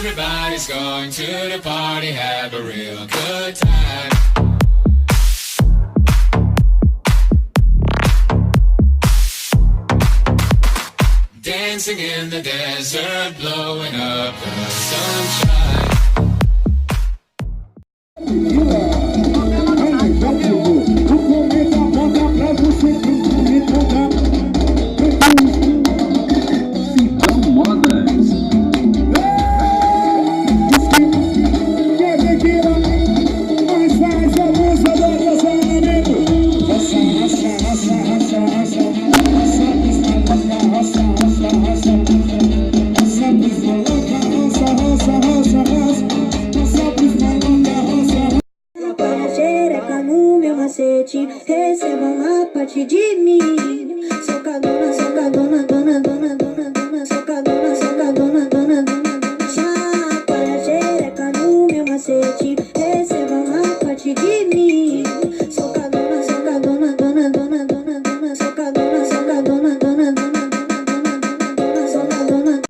Everybody's going to the party, have a real good time. Dancing in the desert, blowing up the sunshine. Receba uma parte de mim. Sou cadona, sou cadona, dona, dona, dona, dona. Sou cadona, sou cadona, dona, dona, dona. Chacoalha xereca no meu macete. Receba uma parte de mim. Sou cadona, sou cadona, dona, dona, dona, dona. Sou cadona, sou cadona, dona, dona, dona, dona, dona, sou cadona.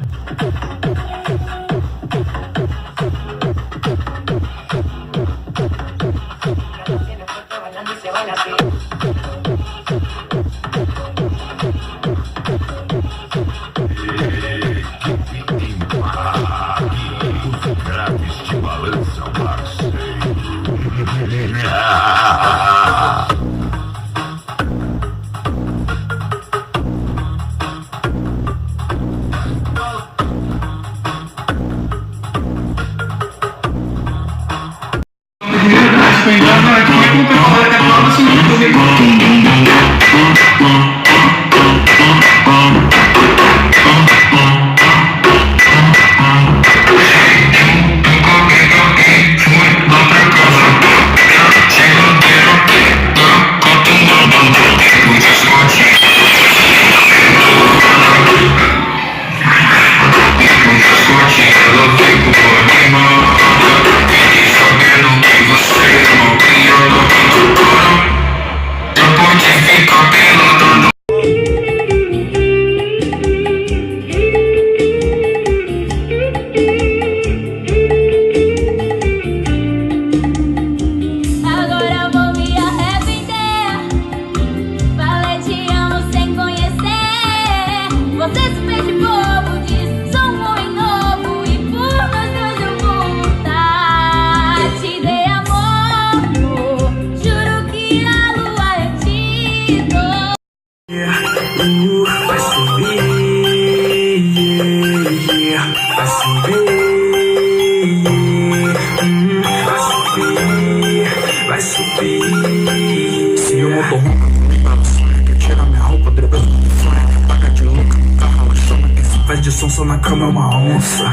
Vai subir. Se eu mudou roupa, quer tirar minha roupa, dribando de fly. Paga de louca, carro, ela chama. Quem se faz de sonsa na cama é uma onça.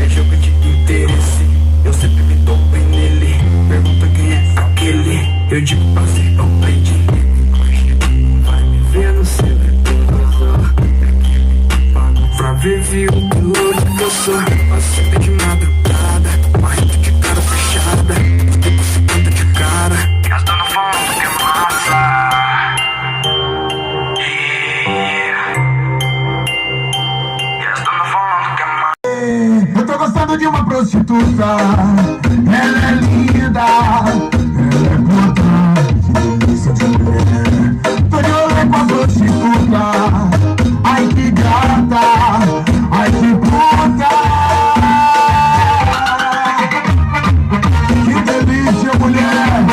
É jogo de interesse, eu sempre me dou bem nele. Pergunta quem é aquele, eu digo prazer, eu play de vai me ver no servidor. Pra ver viu o piloto que eu sou. Acende de madrugada, uma rede de cara fechada. Tipo 50 de cara. E as donas falando que é massa. E as donas falando que é massa. Eu tô gostando de uma prostituta. Ela é linda, ela é puta, isso de mulher. Tô de olho com a prostituta. Ai que gata, ai que puta. Que delícia, mulher.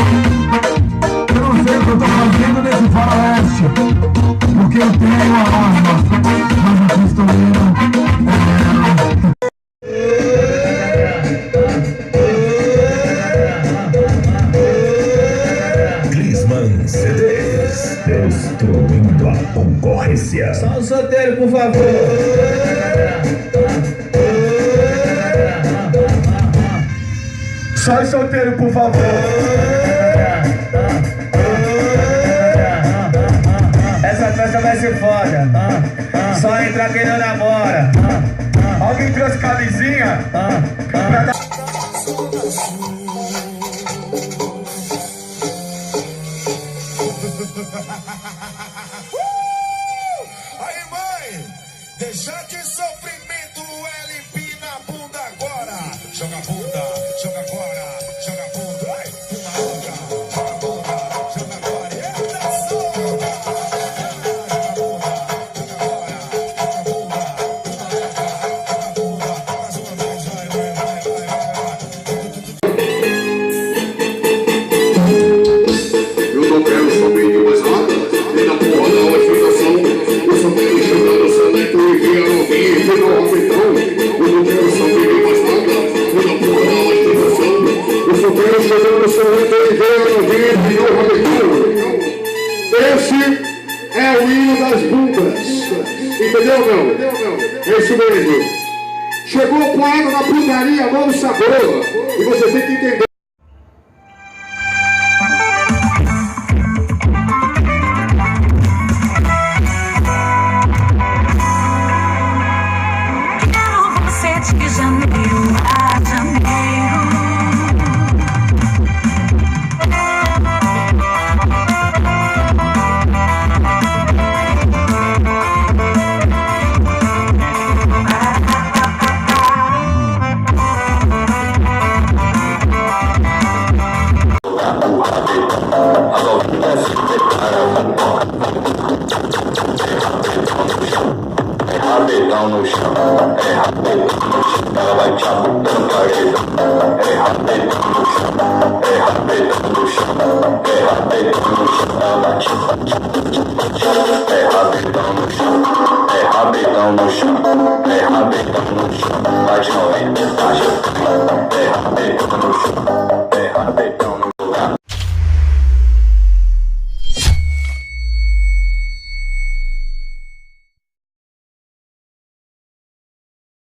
Eu não sei o que eu tô fazendo nesse faroeste, porque eu tenho a arma, mas a pistoleira é Glisman CDs, destruindo a concorrência. Só o solteiro, por favor. Só o solteiro, por favor. Essa festa vai ser foda. Só entra quem não namora. Alguém trouxe camisinha? Pra dar... Aí, mãe, deixa de sofrimento, LP na bunda agora. joga a bunda, joga agora, joga a bunda, vai, uma outra, joga a bunda, joga agora, e atenção! Joga a bunda, joga agora, joga a bunda, uma outra, joga a bunda, mais uma vez, vai. Eu não quero saber de mais nada, nem da porra da ostentação. Eu só quero chegar no celeto e ver a novinha e ver o rapetão. Eu não quero saber de mais nada, nem da porra da ostentação. Eu só quero chegar no celeto e ver a novinha e ver o rapetão. Esse é o hino das bundas. Entendeu, meu? É isso mesmo. Chegou o poeta na putaria, mão no sabor. E você tem que entender. De janeiro a janeiro, rapidão no chão, é rapidão no chão, ela vai te apontando paredão, é rapidão no chão, é rapidão no chão, é rapidão no chão, ela vai te é rapidão no chão, é rapidão no chão, é rapidão no chão, vai de 90, é rapidão no chão.